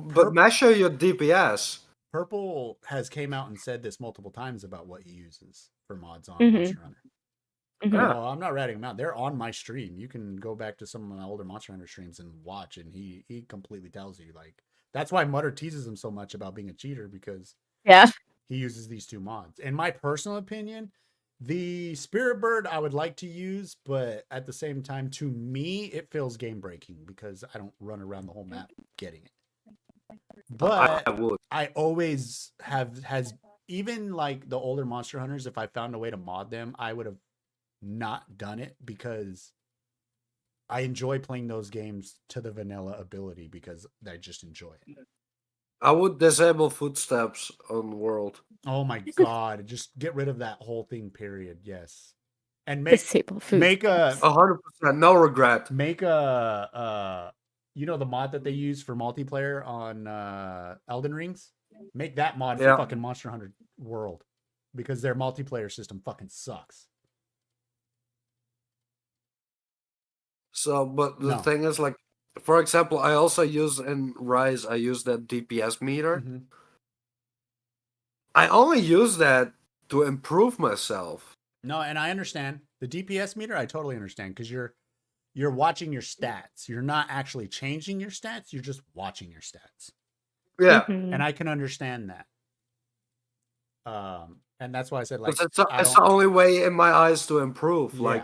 but measure your DPS. Purple has came out and said this multiple times about what he uses for mods on Monster Hunter. Oh, I'm not ratting him out. They're on my stream. You can go back to some of my older Monster Hunter streams and watch, and he completely tells you, like, that's why Mutter teases him so much about being a cheater, because he uses these 2 mods. In my personal opinion, the Spirit Bird I would like to use, but at the same time, to me, it feels game breaking because I don't run around the whole map getting it. But I always has even like the older Monster Hunters, if I found a way to mod them, I would have not done it because I enjoy playing those games to the vanilla ability because I just enjoy it. I would disable footsteps on world. Oh my god! Just get rid of that whole thing. Period. Yes, and make a 100% no regret. Make a you know the mod that they use for multiplayer on Elden Rings. Make that mod for fucking Monster Hunter World because their multiplayer system fucking sucks. So, but the thing is, like, for example, I also use in Rise, I use that DPS meter. I only use that to improve myself. No, and I understand the DPS meter. I totally understand because you're watching your stats. You're not actually changing your stats. You're just watching your stats. Yeah, and I can understand that. And that's why I said, like, it's the only way in my eyes to improve. Yeah.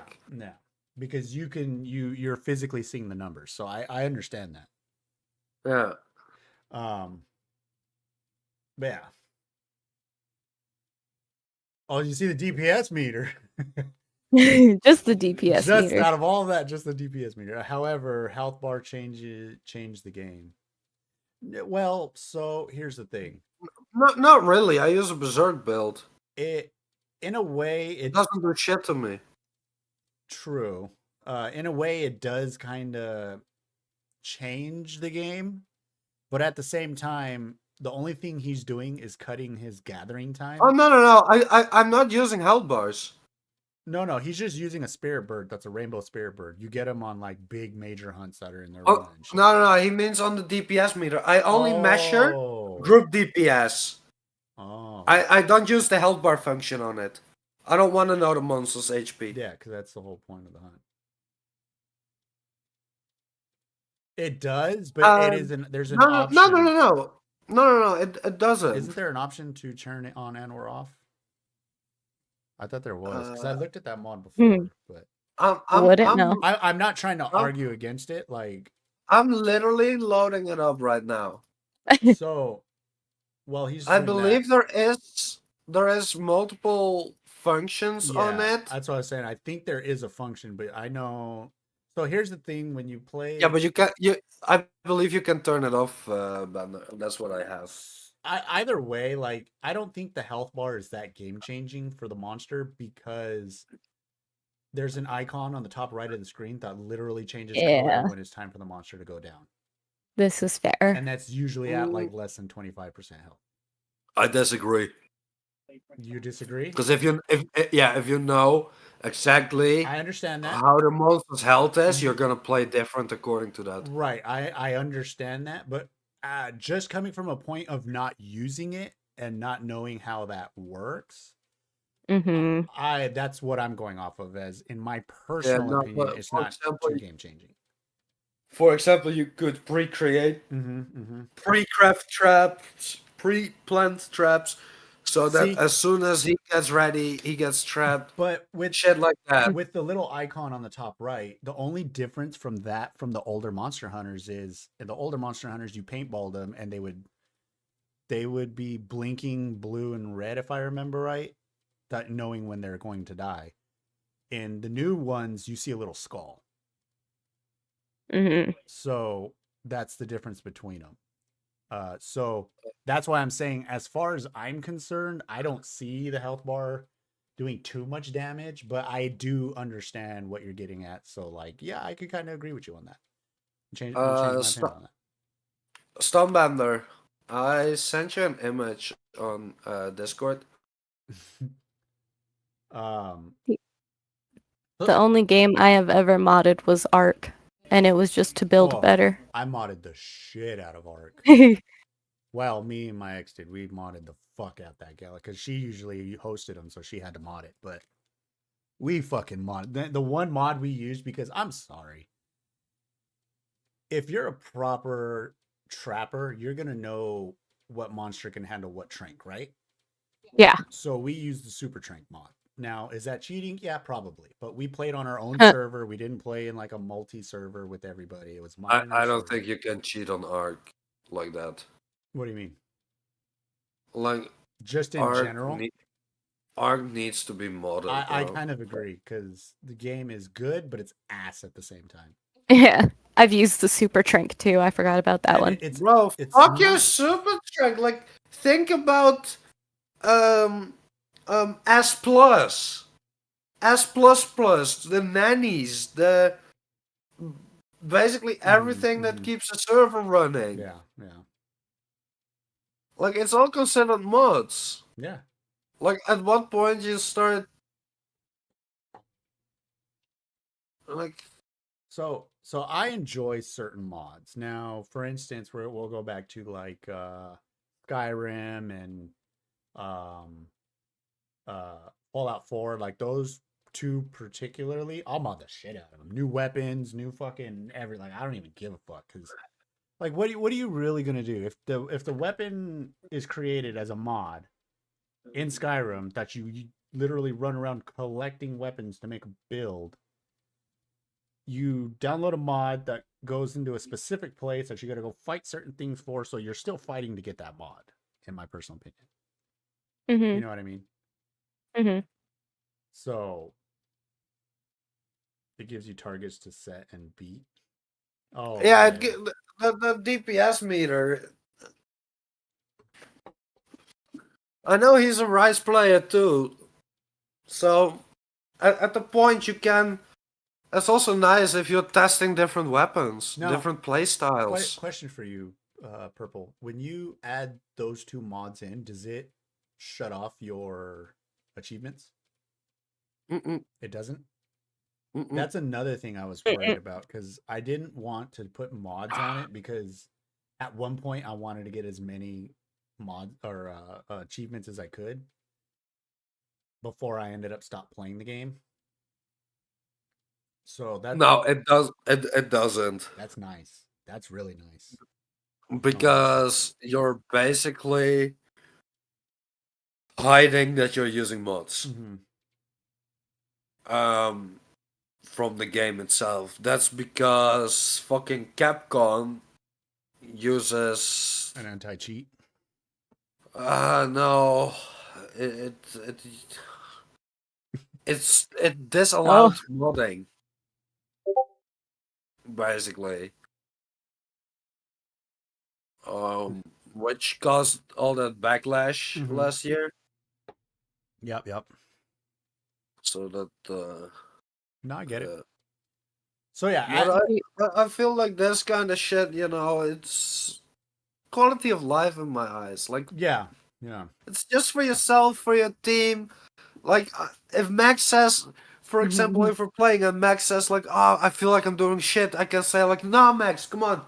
Because you're physically seeing the numbers, so I understand that. Yeah. But yeah. Oh, you see the DPS meter? Just the DPS meter. Out of all of that, just the DPS meter. However, health bar changed the game. Well, so here's the thing. Not really. I use a berserk build. In a way, it doesn't do shit to me. True. In a way, it does kind of change the game, but at the same time, the only thing he's doing is cutting his gathering time. Oh no! I'm not using health bars. No, he's just using a spirit bird. That's a rainbow spirit bird. You get him on like big major hunts that are in there. Oh no! He means on the DPS meter. I only measure group DPS. Oh. I don't use the health bar function on it. I don't want to know the monster's HP. Yeah, because that's the whole point of the hunt. It does, but it isn't. There's an option. No. It doesn't. Isn't there an option to turn it on and or off? I thought there was because I looked at that mod before, but I'm not trying to argue against it. Like, I'm literally loading it up right now. So, well, I believe there is multiple functions on it. That's what I was saying. I think there is a function, but I know. So here's the thing: when you play, yeah, but I believe you can turn it off. That's what I have. Either way, like, I don't think the health bar is that game changing for the monster because there's an icon on the top right of the screen that literally changes color when it's time for the monster to go down. This is fair, and that's usually at like less than 25% health. I disagree. You disagree? Because if you know exactly, I understand that how the monster's health is, you're gonna play different according to that. Right. I understand that, but just coming from a point of not using it and not knowing how that works, that's what I'm going off of. As in my personal opinion, it's not too game changing. For example, you could pre-create, pre-craft traps, pre-plant traps. So that as soon as he gets ready, he gets trapped. But with shit like that. With the little icon on the top right, the only difference from the older Monster Hunters is in the older Monster Hunters, you paintballed them and they would be blinking blue and red, if I remember right, that knowing when they're going to die. In the new ones, you see a little skull. So that's the difference between them. So that's why I'm saying, as far as I'm concerned, I don't see the health bar doing too much damage, but I do understand what you're getting at. So, like, yeah, I could kind of agree with you on that. Change my opinion on that. Stonebender, I sent you an image on Discord. The only game I have ever modded was Ark. and it was just to build better. I modded the shit out of Ark. Well, me and my ex did. We modded the fuck out that gala because she usually hosted them, so she had to mod it. But we fucking modded the one mod we used because I'm sorry. If you're a proper trapper, you're gonna know what monster can handle what trank, right? Yeah. So we used the super trank mod. Now, is that cheating? Yeah, probably. But we played on our own server. We didn't play in like a multi-server with everybody. It was I don't think you can cheat on Ark like that. What do you mean? Like just in general? Ark needs to be modded. I kind of agree because the game is good, but it's ass at the same time. Yeah. I've used the super trank too. I forgot about that one. Bro, fuck your super trank. Like, think about S plus, the nannies, the basically everything that keeps the server running. Yeah. Like, it's all considered mods. Yeah. Like, at what point you start like so I enjoy certain mods. Now, for instance, where we'll go back to like Skyrim and Fallout 4, like those two particularly, I'll mod the shit out of them. New weapons, new fucking everything. Like, I don't even give a fuck because, like, what are you really gonna do if the weapon is created as a mod in Skyrim that you literally run around collecting weapons to make a build? You download a mod that goes into a specific place that you got to go fight certain things for, so you're still fighting to get that mod, in my personal opinion. Mm-hmm. You know what I mean? Mm-hmm. So it gives you targets to set and beat. Oh yeah, the DPS meter. I know he's a Rise player too, so at the point you can. It's also nice if you're testing different weapons, different play styles. Question for you, Purple. When you add those two mods in, does it shut off your achievements? It doesn't? That's another thing I was worried about because I didn't want to put mods on it because at one point I wanted to get as many mods or achievements as I could before I ended up stop playing the game. So that it doesn't. That's nice. That's really nice. Because you're basically hiding that you're using mods. From the game itself. That's because fucking Capcom uses an anti-cheat. No, it disallowed modding. Basically, which caused all that backlash last year. Yep. So that no, I get it. So yeah, I feel like this kind of shit, it's quality of life in my eyes. Like, yeah, it's just for yourself, for your team. Like, if Max says, for example, if we're playing and Max says like, "Oh, I feel like I'm doing shit," I can say like, "No, Max, come on,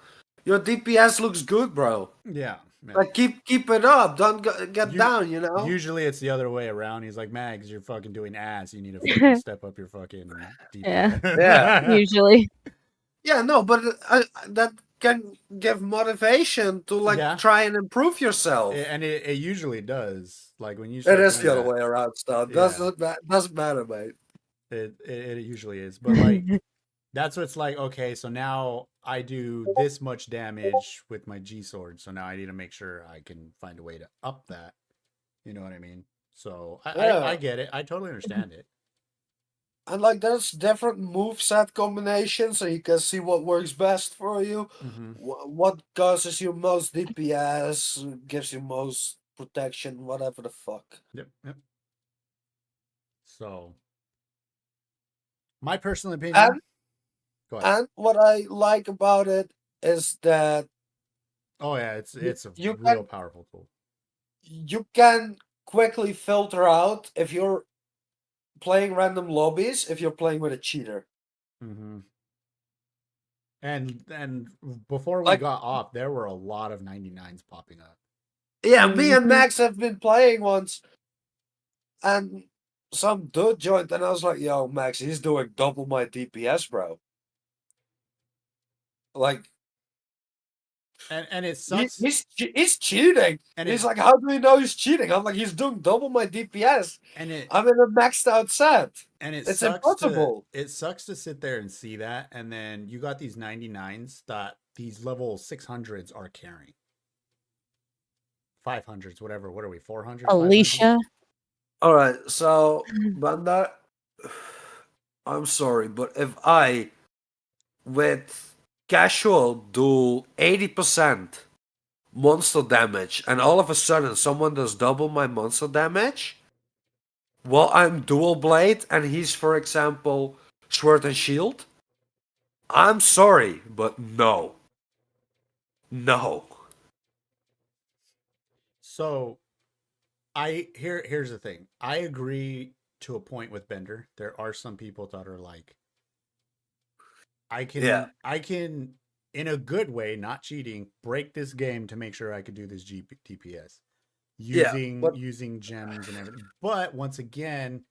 your DPS looks good, bro. Yeah. Like, keep it up. Don't get down, Usually it's the other way around. He's like, Mags, you're fucking doing ass. You need to fucking step up your fucking DPS. Yeah. Usually. Yeah, no, but that can give motivation to try and improve yourself. And it usually does. Like when you it is the other way around, stuff. Doesn't matter, mate. It usually is. But like that's what's like, okay, so now I do this much damage with my G sword, so now I need to make sure I can find a way to up that. You know what I mean? So I get it. I totally understand it. And like there's different moveset combinations, so you can see what works best for you. What causes you most DPS, gives you most protection, whatever the fuck. Yep. So my personal opinion. And what I like about it is that it's a real powerful tool. You can quickly filter out if you're playing random lobbies if you're playing with a cheater. And before we Like, got off, there were a lot of 99s popping up. yeah, me and Mhm. Max have been playing once, and some dude joined, and I was like, "Yo, Max, he's doing double my DPS, bro." Like, And it sucks. he's cheating. And He's it like, "How do we know he's cheating?" I'm like, "He's doing double my DPS. and it I'm in a maxed out set. and it It's sucks impossible." to sit there and see that, and then you got these 99s that these level 600s are carrying. 500s, whatever. What are we? 400s? Alicia. All right, so Banda, I'm sorry, but if I with casual do 80% monster damage, and all of a sudden someone does double my monster damage, while I'm dual blade and he's, for example, sword and shield, I'm sorry, but no. No. So here's the thing. I agree to a point with Bender. There are some people that are like, I Yeah. can in a good way, not cheating, break this game to make sure I could do this DPS Yeah. But using gems and everything. But once again,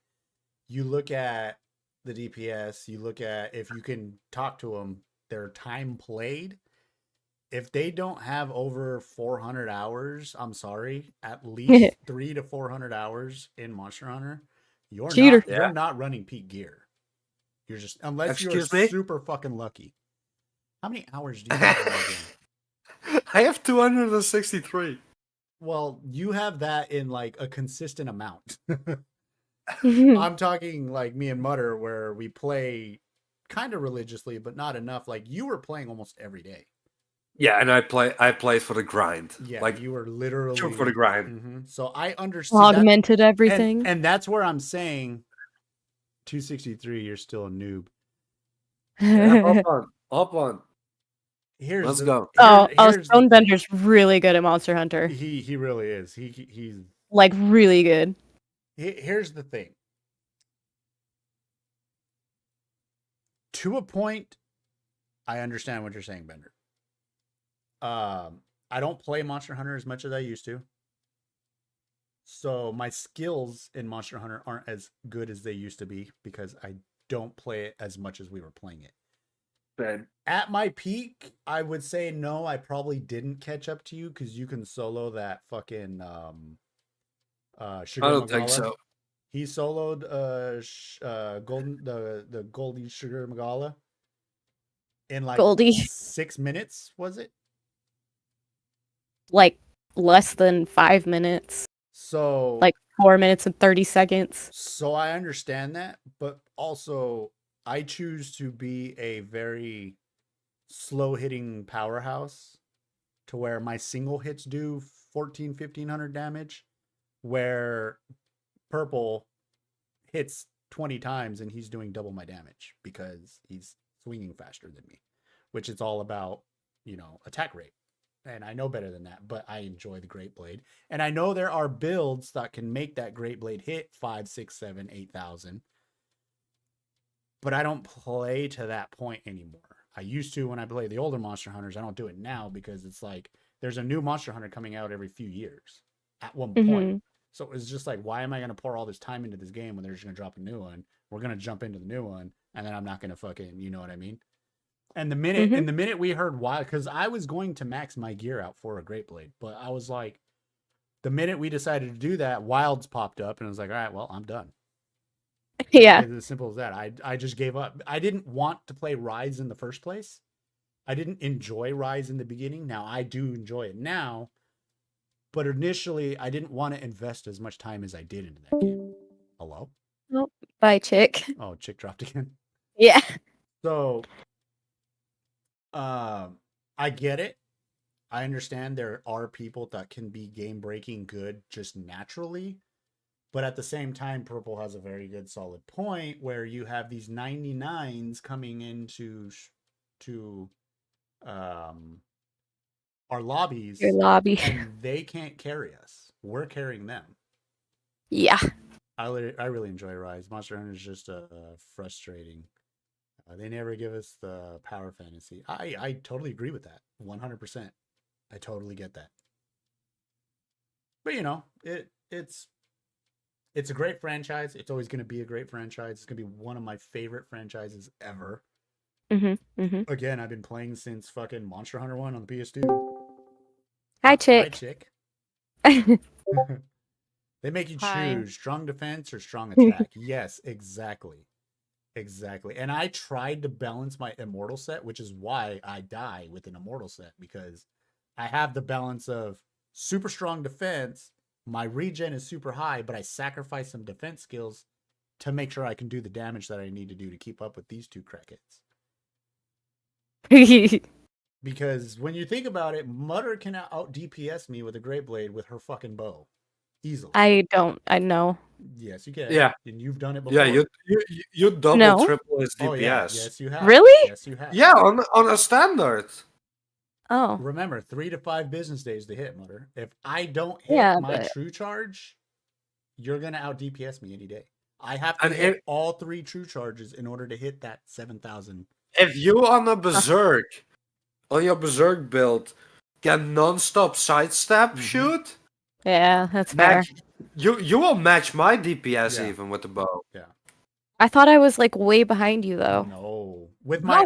you look at the DPS, you look at if you can talk to them, their time played. If they don't have over 400 hours, I'm sorry, at least 300 to 400 hours in Monster Hunter, Cheater. Yeah. you're not running peak gear. You're just, unless you're Excuse me? super fucking lucky. How many hours do you have in the game? I have 263. Well, you have that in like a consistent amount. I'm talking like me and Mutter, where we play kind of religiously, but not enough. Like you were playing almost every day. Yeah, and I play for the grind. Yeah, like you were literally shoot for the grind. Mm-hmm. So I understand Augmented everything. and that's where I'm saying 263. You're still a noob. Yeah, hop on. Let's go. Stonebender's really good at Monster Hunter. He really is. He's like really good. Here's the thing. To a point, I understand what you're saying, Bender. I don't play Monster Hunter as much as I used to. So my skills in Monster Hunter aren't as good as they used to be because I don't play it as much as we were playing it. Ben. At my peak, I would say no, I probably didn't catch up to you because you can solo that fucking Sugar I don't Magala. think so. He soloed the Goldie Sugar Magala in like Goldie. 6 minutes, was it? Like less than 5 minutes. So like 4 minutes and 30 seconds. So I understand that, but also I choose to be a very slow hitting powerhouse to where my single hits do 1,500 damage, where Purple hits 20 times and he's doing double my damage because he's swinging faster than me, which is all about, attack rate. And I know better than that, but I enjoy the Great Blade. And I know there are builds that can make that Great Blade hit 5, 6, 7, 8,000. But I don't play to that point anymore. I used to when I play the older Monster Hunters. I don't do it now because it's like there's a new Monster Hunter coming out every few years at one point. So it's just like, why am I going to pour all this time into this game when they're just going to drop a new one? We're going to jump into the new one, and then I'm not going to fucking, you know what I mean? And the minute we heard why, because I was going to max my gear out for a Great Blade, but I was like, the minute we decided to do that, Wilds popped up, and I was like, all right, well, I'm done. Yeah. It's as simple as that. I just gave up. I didn't want to play Rise in the first place. I didn't enjoy Rise in the beginning. Now I do enjoy it now, but initially I didn't want to invest as much time as I did into that game. Hello? Oh, bye, Chick. Oh, Chick dropped again. Yeah. So I get it. I understand there are people that can be game breaking good just naturally, but at the same time, Purple has a very good solid point where you have these 99s coming into our lobbies. Your lobby. And they can't carry us. We're carrying them. Yeah. I really enjoy Rise. Monster Hunter is just frustrating They never give us the power fantasy. I totally agree with that. 100%. I totally get that. But it's a great franchise. It's always going to be a great franchise. It's going to be one of my favorite franchises ever. Again, I've been playing since fucking Monster Hunter 1 on the PS2. Hi, chick. Hi, chick. They make you Hi. choose strong defense or strong attack. Yes, exactly. Exactly. And I tried to balance my immortal set, which is why I die with an immortal set, because I have the balance of super strong defense. My regen is super high, but I sacrifice some defense skills to make sure I can do the damage that I need to do to keep up with these two crackheads. Because when you think about it, Mutter can out DPS me with a Great Blade with her fucking bow. Easily. I know. Yes, you can. Yeah. And you've done it before. Yeah, you double, No. triple his DPS. Oh, yeah. Yes, you have. Really? Yes, you have. Yeah, on a standard. Oh. Remember, 3 to 5 business days to hit, Mutter. If I don't hit my true charge, you're going to out DPS me any day. I have to hit all 3 true charges in order to hit that 7,000. If you on a berserk, on your berserk build, can non-stop sidestep shoot, Yeah, that's fair. You will match my DPS even with the bow. Yeah. I thought I was like way behind you though. No.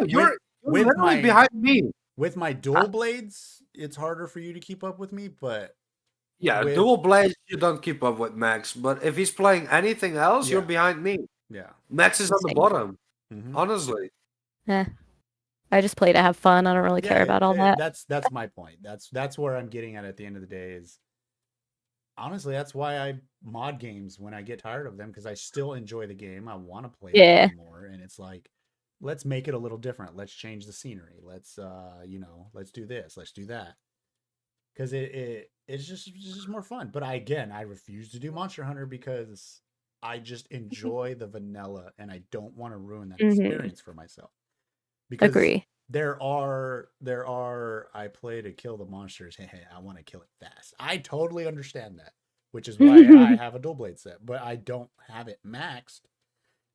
You're literally behind me. With my dual blades, it's harder for you to keep up with me, but yeah, dual blades you don't keep up with Max. But if he's playing anything else, you're behind me. Yeah, Max is on the bottom. Honestly. Yeah. I just play to have fun. I don't really care about all that. That's my point. That's where I'm getting at the end of the day is honestly that's why I mod games when I get tired of them, because I still enjoy the game. I want to play it more, and it's like, let's make it a little different. Let's change the scenery. Let's let's do this. Let's do that. Because it's just more fun. But I refuse to do Monster Hunter because I just enjoy the vanilla, and I don't want to ruin that experience for myself. Because agree. There are I play to kill the monsters. Hey, I want to kill it fast. I totally understand that, which is why I have a dual blade set, but I don't have it maxed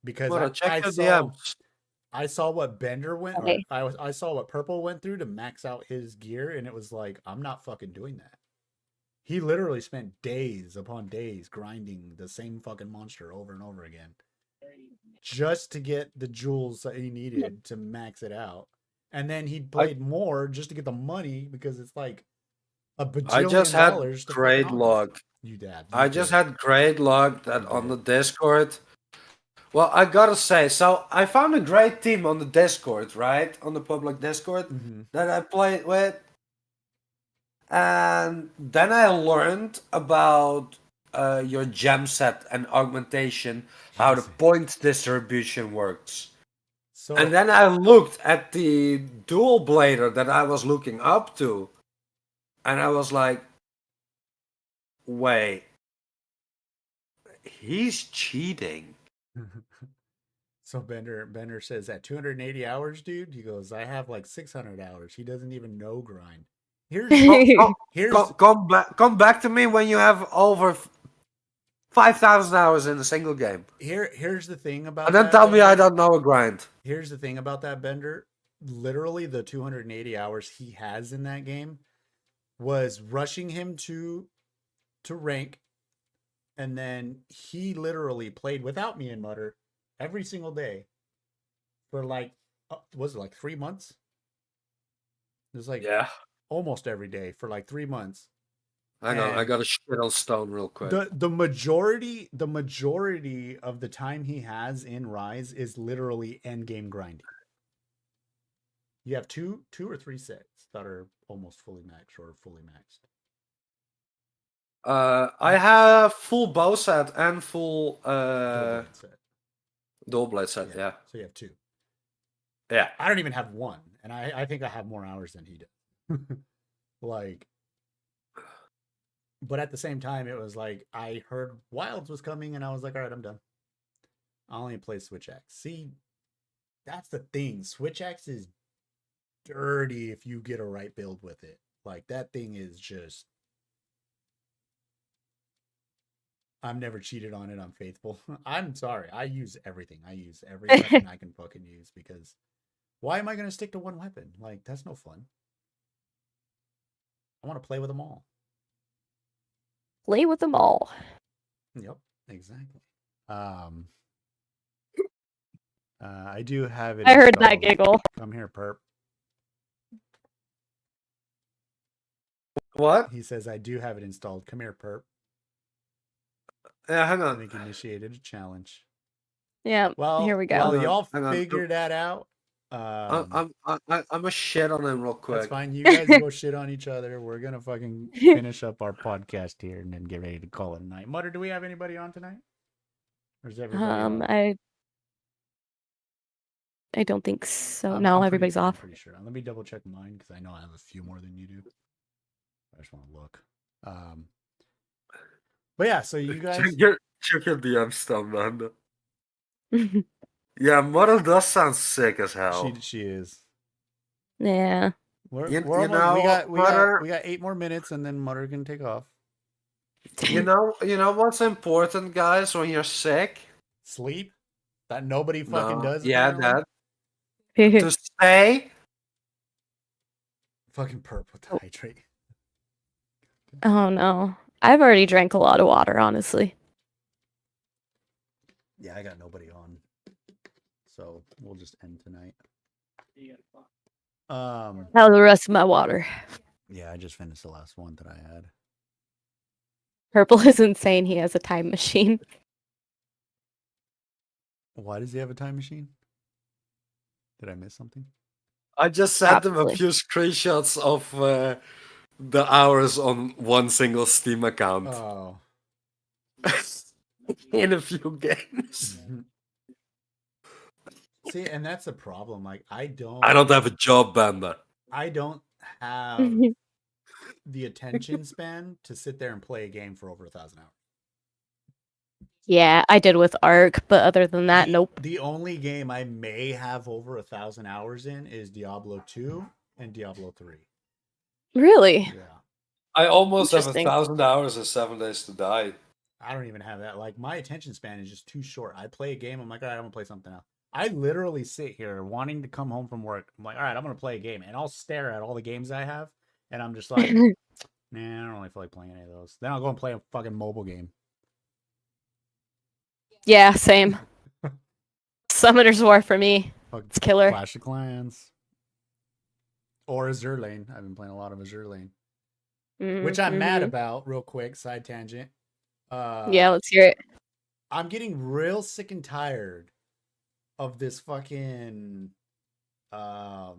because I saw what Bender went. I saw what Purple went through to max out his gear, and it was like, I'm not fucking doing that. He literally spent days upon days grinding the same fucking monster over and over again, just to get the jewels that he needed to max it out. And then he played more just to get the money, because it's like a bajillion I just had great luck. I just had great luck that on the Discord. Well, I gotta say, so I found a great team on the Discord, right? On the public Discord that I played with. And then I learned about your gem set and augmentation, how the point distribution works. And then I looked at the dual blader that I was looking up to, and I was like, wait, he's cheating. So Bender says at 280 hours, dude, he goes, I have like 600 hours. He doesn't even know grind. Come back to me when you have over 5,000 hours in a single game. Here's the thing about and then tell me I don't know a grind. Here's the thing about that, Bender. Literally, the 280 hours he has in that game was rushing him to rank, and then he literally played without me and Mutter every single day for like, was it like 3 months? It was like almost every day for like 3 months. I know. I got a shit on stone real quick. The majority of the time he has in Rise is literally end game grinding. You have two or three sets that are almost fully maxed or fully maxed. I have full bow set and full dual blade set. Yeah. So you have 2. Yeah. I don't even have 1, and I think I have more hours than he does. Like. But at the same time, it was like, I heard Wilds was coming, and I was like, all right, I'm done. I only play Switch Axe. See, that's the thing. Switch Axe is dirty if you get a right build with it. Like, that thing is just... I've never cheated on it. I'm faithful. I'm sorry. I use everything. I use every weapon I can fucking use because why am I going to stick to one weapon? Like, that's no fun. I want to play with them all. Play with them all. Yep, exactly. I do have it. I heard that installed. giggle. Come here, perp. What? He says, I do have it installed. Come here, perp. Yeah, hang I on. think initiated a challenge. Yeah. Well, Here we go. Well, y'all Hang on. figure that out. I'm a shit on him real quick. That's fine. You guys go shit on each other. We're gonna fucking finish up our podcast here and then get ready to call it a night. Mutter, do we have anybody on tonight? Or is everybody off? I don't think so. No, everybody's off. I'm pretty sure. Let me double check mine because I know I have a few more than you do. I just want to look. But yeah, so you guys check your DM still, man. Yeah, Mother does sound sick as hell. She is. Yeah. We got 8 more minutes and then Mutter can take off. You know what's important, guys, when you're sick? Sleep. That nobody fucking does. Yeah, apparently. that. To stay. Fucking perp with the hydrate. Oh no. I've already drank a lot of water, honestly. Yeah, I got nobody on. So we'll just end tonight. How's the rest of my water? Yeah, I just finished the last one that I had. Purple is insane. He has a time machine. Why does he have a time machine? Did I miss something? I just sent him a few screenshots of the hours on one single Steam account. Oh. In a few games. See, and that's the problem. Like, I don't have a job, Banda. I don't have the attention span to sit there and play a game for over 1,000 hours. Yeah, I did with Ark, but other than that, nope. The only game I may have over 1,000 hours in is Diablo 2 and Diablo 3. Really? Yeah. I almost have 1,000 hours in 7 Days to Die. I don't even have that. Like, my attention span is just too short. I play a game, I'm like, all right, I'm gonna play something else. I literally sit here wanting to come home from work. I'm like, all right, I'm gonna play a game, and I'll stare at all the games I have, and I'm just like, nah, I don't really feel like playing any of those. Then I'll go and play a fucking mobile game. Yeah, same. Summoner's War for me. It's killer. Clash of Clans. Or Azure Lane. I've been playing a lot of Azure Lane. Which I'm mad about, real quick, side tangent. Yeah, let's hear it. I'm getting real sick and tired of this fucking what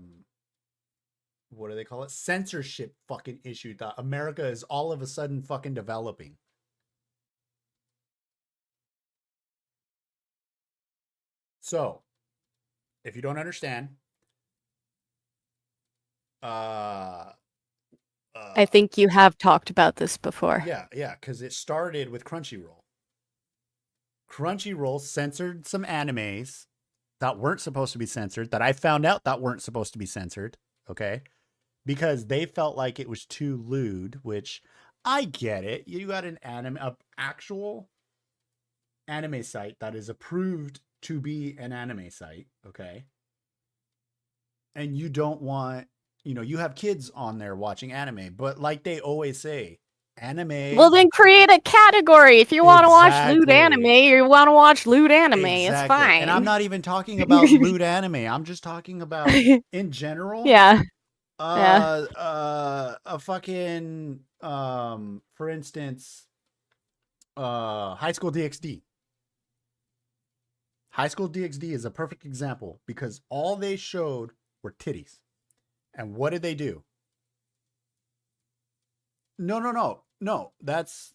do they call it? Censorship fucking issue that America is all of a sudden fucking developing. So, if you don't understand, I think you have talked about this before. Yeah, because it started with Crunchyroll. Crunchyroll censored some animes that weren't supposed to be censored, that I found out that weren't supposed to be censored, okay? Because they felt like it was too lewd, which I get it. You got an actual anime site that is approved to be an anime site, okay? And you don't want, you have kids on there watching anime, but like they always say, anime. Well, then create a category. If you want to watch lewd anime, you want to watch lewd anime. It's fine. And I'm not even talking about lewd anime. I'm just talking about in general. Yeah. A fucking for instance, High School DxD. High School DxD is a perfect example because all they showed were titties. And what did they do? No. That's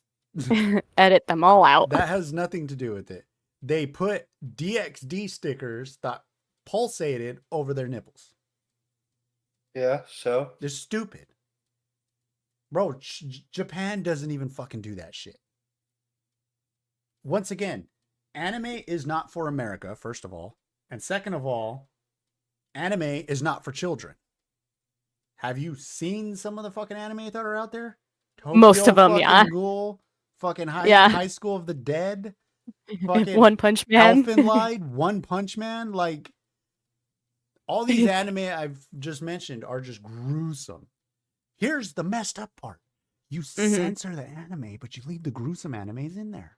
edit them all out. That has nothing to do with it. They put DxD stickers that pulsated over their nipples. Yeah, so? They're stupid. Bro, Japan doesn't even fucking do that shit. Once again, anime is not for America, first of all. And second of all, anime is not for children. Have you seen some of the fucking anime that are out there? Most of them, yeah. Ghoul, fucking High School of the Dead, fucking One Punch Man, Elfenlied, One Punch Man, like all these anime I've just mentioned are just gruesome. Here's the messed up part. You censor the anime, but you leave the gruesome animes in there.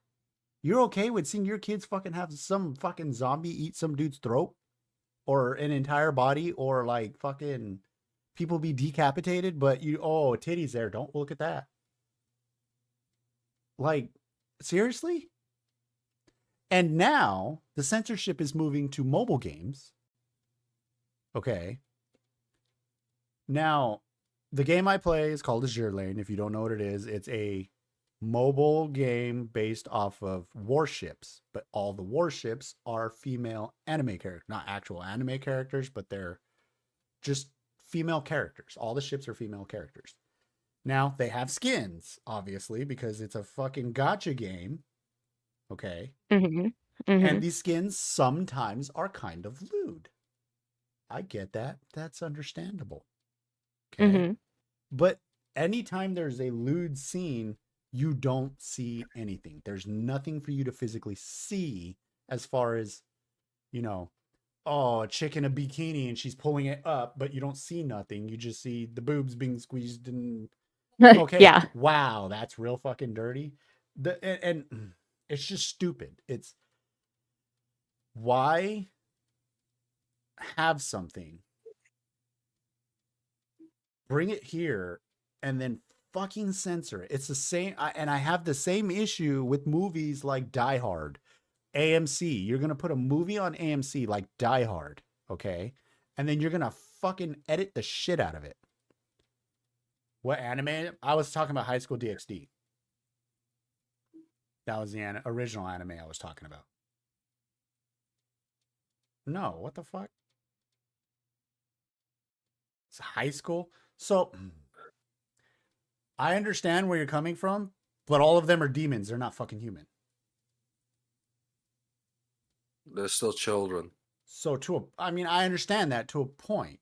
You're okay with seeing your kids fucking have some fucking zombie eat some dude's throat or an entire body or like fucking people be decapitated, but titties there. Don't look at that. Like, seriously? And now the censorship is moving to mobile games. Okay. Now, the game I play is called Azure Lane. If you don't know what it is, it's a mobile game based off of warships, but all the warships are female anime characters, not actual anime characters, but they're just female characters. All the ships are female characters. Now they have skins, obviously, because it's a fucking gacha game. Okay. And these skins sometimes are kind of lewd. I get that. That's understandable. Okay. But anytime there's a lewd scene, you don't see anything. There's nothing for you to physically see as far as, a chick in a bikini and she's pulling it up, but you don't see nothing. You just see the boobs being squeezed and okay. Yeah. Wow, that's real fucking dirty. And it's just stupid. It's why have something, bring it here, and then fucking censor it. It's the same, and I have the same issue with movies like Die Hard. AMC, you're gonna put a movie on AMC like Die Hard, okay? And then you're gonna fucking edit the shit out of it. What anime? I was talking about High School DxD. That was the original anime I was talking about. No, what the fuck? It's high school. So I understand where you're coming from, but all of them are demons. They're not fucking human. They're still children. So I understand that to a point.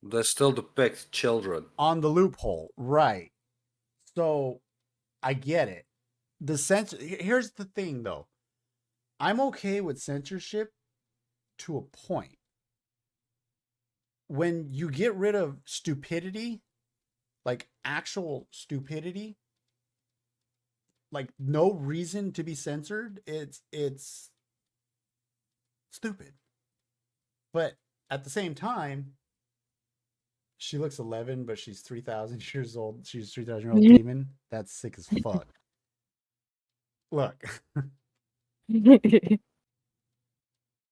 They still depict children. On the loophole, right. So I get it. Here's the thing though. I'm okay with censorship to a point. When you get rid of stupidity, like actual stupidity, like no reason to be censored, it's stupid. But at the same time, she looks 11, but she's 3,000 years old. She's a 3,000-year-old demon. That's sick as fuck. Look.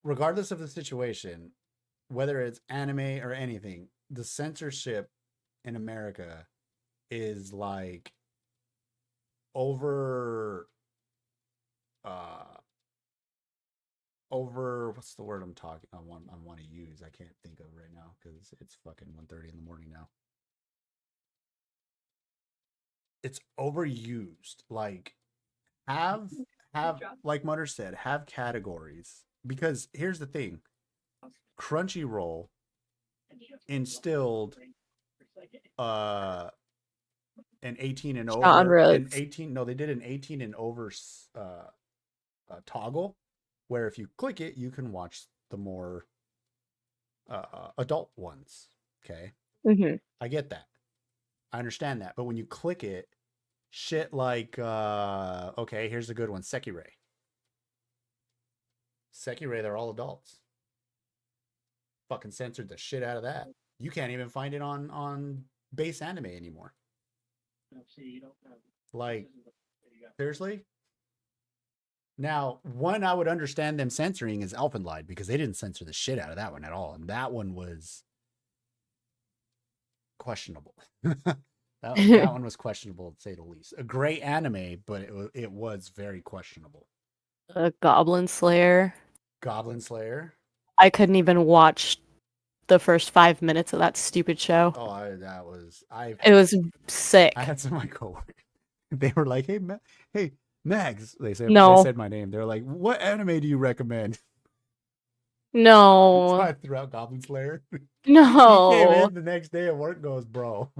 Regardless of the situation, whether it's anime or anything, the censorship in America is like over what's the word I want to use? I can't think of right now because it's fucking 1:30 in the morning now. It's overused. Like have like Mutter said, have categories. Because here's the thing. Crunchyroll instilled an 18 and over an 18 no, they did an 18 and over toggle where if you click it you can watch the more adult ones. Okay. I get that. I understand that. But when you click it, shit like okay, here's a good one, Sekirei, they're all adults. Fucking censored the shit out of that. You can't even find it on base anime anymore. Like, seriously? Now, one I would understand them censoring is Elfenlied because they didn't censor the shit out of that one at all. And that one was questionable. that one was questionable, to say the least. A great anime, but it was very questionable. Goblin Slayer. I couldn't even watch the first 5 minutes of that stupid show. Oh, it was sick. I had some of my coworkers. They were like, "Hey, Mags." They said my name. They're like, "What anime do you recommend?" No. So I threw out Goblin Slayer. No. He came in the next day at work, goes, bro,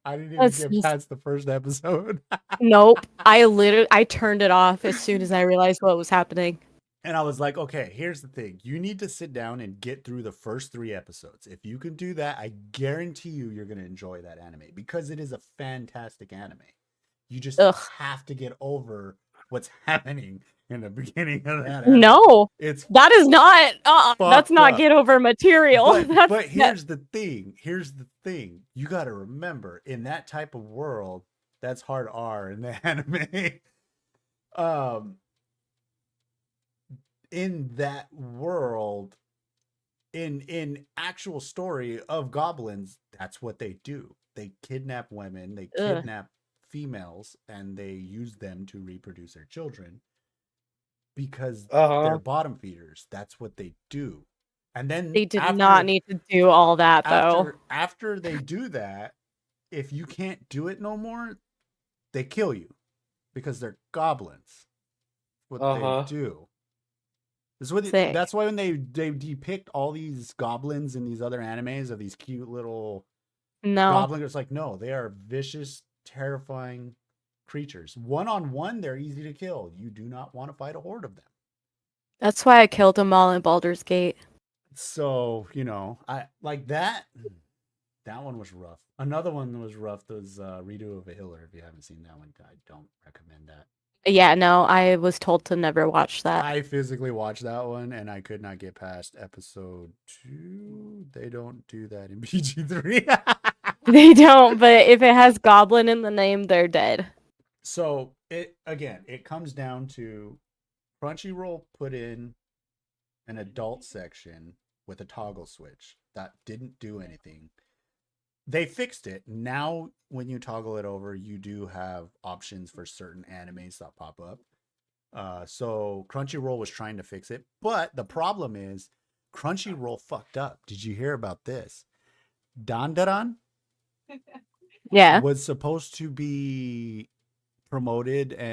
I didn't even get past the first episode. Nope. I turned it off as soon as I realized what was happening. And I was like, okay, here's the thing. You need to sit down and get through the first 3 episodes. If you can do that, I guarantee you're going to enjoy that anime because it is a fantastic anime. You just have to get over what's happening in the beginning of that anime. No, that is not. That's not up. Get over material. But here's the thing. Here's the thing. You got to remember, in that type of world, that's hard R in the anime. In that world, in actual story of goblins, that's what they do. They kidnap women, they kidnap females, and they use them to reproduce their children because they're bottom feeders. That's what they do. And then they did not need to do all that though. After they do that, if you can't do it no more, they kill you because they're goblins. What they do. That's why when they depict all these goblins in these other animes of these cute little goblins, it's like, no, they are vicious, terrifying creatures. One-on-one, they're easy to kill. You do not want to fight a horde of them. That's why I killed them all in Baldur's Gate. So, I like that. That one was rough. Another one that was rough was Redo of a Healer. If you haven't seen that one, I don't recommend that. Yeah, no, I was told to never watch that. I physically watched that one, and I could not get past episode 2. They don't do that in PG-3. They don't, but if it has goblin in the name, they're dead. So, it comes down to Crunchyroll put in an adult section with a toggle switch that didn't do anything. They fixed it. Now, when you toggle it over, you do have options for certain animes that pop up. So Crunchyroll was trying to fix it. But the problem is Crunchyroll fucked up. Did you hear about this? Dandaran was supposed to be promoted and